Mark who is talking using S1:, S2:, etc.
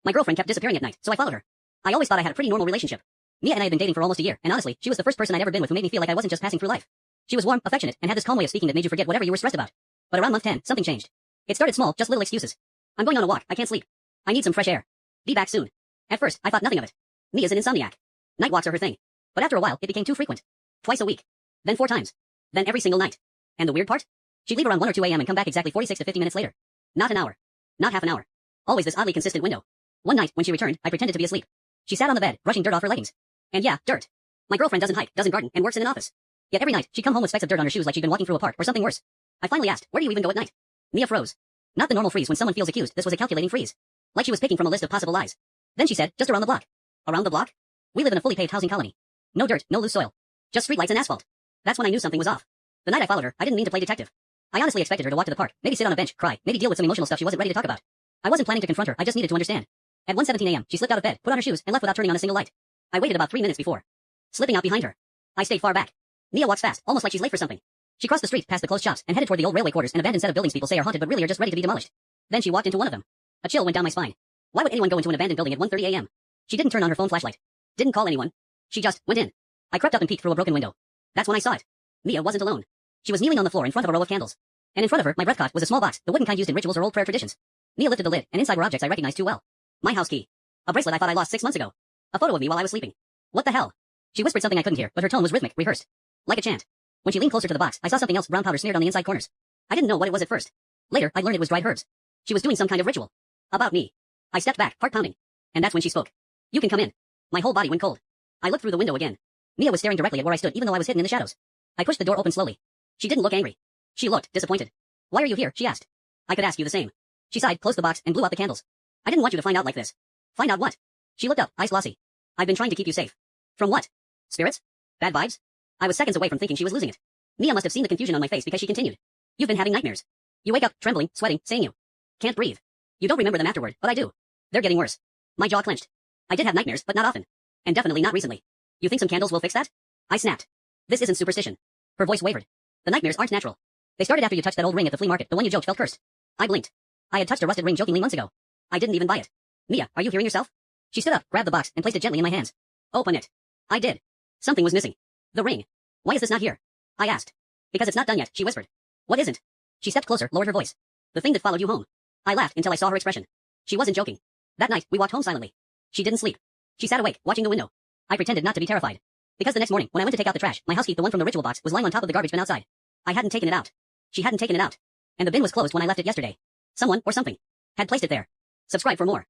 S1: My girlfriend kept disappearing at night, so I followed her. I always thought I had a pretty normal relationship. Mia and I had been dating for almost a year, and honestly, she was the first person I'd ever been with who made me feel like I wasn't just passing through life. She was warm, affectionate, and had this calm way of speaking that made you forget whatever you were stressed about. But around month 10, something changed. It started small, just little excuses. I'm going on a walk, I can't sleep. I need some fresh air. Be back soon. At first, I thought nothing of it. Mia's an insomniac. Night walks are her thing. But after a while, it became too frequent. Twice a week. Then 4 times. Then every single night. And the weird part? She'd leave around 1 or 2 a.m. and come back exactly 46 to 50 minutes later. Not an hour. Not half an hour. Always this oddly consistent window. One night, when she returned, I pretended to be asleep. She sat on the bed, brushing dirt off her leggings. And yeah, dirt. My girlfriend doesn't hike, doesn't garden, and works in an office. Yet every night, she'd come home with specks of dirt on her shoes like she'd been walking through a park or something worse. I finally asked, where do you even go at night? Mia froze. Not the normal freeze when someone feels accused, this was a calculating freeze. Like she was picking from a list of possible lies. Then she said, just around the block. Around the block? We live in a fully paved housing colony. No dirt, no loose soil. Just streetlights and asphalt. That's when I knew something was off. The night I followed her, I didn't mean to play detective. I honestly expected her to walk to the park, maybe sit on a bench, cry, maybe deal with some emotional stuff she wasn't ready to talk about. I wasn't planning to confront her, I just needed to understand. At 1:17 a.m., she slipped out of bed, put on her shoes, and left without turning on a single light. I waited about 3 minutes before slipping out behind her. I stayed far back. Mia walks fast, almost like she's late for something. She crossed the street past the closed shops and headed toward the old railway quarters, an abandoned set of buildings people say are haunted but really are just ready to be demolished. Then she walked into one of them. A chill went down my spine. Why would anyone go into an abandoned building at 1:30 a.m.? She didn't turn on her phone flashlight. Didn't call anyone. She just went in. I crept up and peeked through a broken window. That's when I saw it. Mia wasn't alone. She was kneeling on the floor in front of a row of candles. And in front of her, my breath caught, was a small box, the wooden kind used in rituals or old prayer traditions. Mia lifted the lid, and inside were objects I recognized too well. My house key. A bracelet I thought I lost 6 months ago. A photo of me while I was sleeping. What the hell? She whispered something I couldn't hear, but her tone was rhythmic, rehearsed. Like a chant. When she leaned closer to the box, I saw something else, brown powder smeared on the inside corners. I didn't know what it was at first. Later, I learned it was dried herbs. She was doing some kind of ritual. About me. I stepped back, heart pounding. And that's when she spoke. You can come in. My whole body went cold. I looked through the window again. Mia was staring directly at where I stood even though I was hidden in the shadows. I pushed the door open slowly. She didn't look angry. She looked disappointed. Why are you here? She asked. I could ask you the same. She sighed, closed the box, and blew out the candles. I didn't want you to find out like this. Find out what? She looked up, eyes glossy. I've been trying to keep you safe. From what? Spirits? Bad vibes? I was seconds away from thinking she was losing it. Mia must have seen the confusion on my face because she continued. You've been having nightmares. You wake up, trembling, sweating, saying you can't breathe. You don't remember them afterward, but I do. They're getting worse. My jaw clenched. I did have nightmares, but not often. And definitely not recently. You think some candles will fix that? I snapped. This isn't superstition. Her voice wavered. The nightmares aren't natural. They started after you touched that old ring at the flea market, the one you joked felt cursed. I blinked. I had touched a rusted ring jokingly months ago. I didn't even buy it. Mia, are you hearing yourself? She stood up, grabbed the box, and placed it gently in my hands. Open it. I did. Something was missing. The ring. Why is this not here? I asked. Because it's not done yet, she whispered. What isn't? She stepped closer, lowered her voice. The thing that followed you home. I laughed until I saw her expression. She wasn't joking. That night, we walked home silently. She didn't sleep. She sat awake, watching the window. I pretended not to be terrified. Because the next morning, when I went to take out the trash, my housekeep, the one from the ritual box, was lying on top of the garbage bin outside. I hadn't taken it out. She hadn't taken it out. And the bin was closed when I left it yesterday. Someone, or something, had placed it there. Subscribe for more.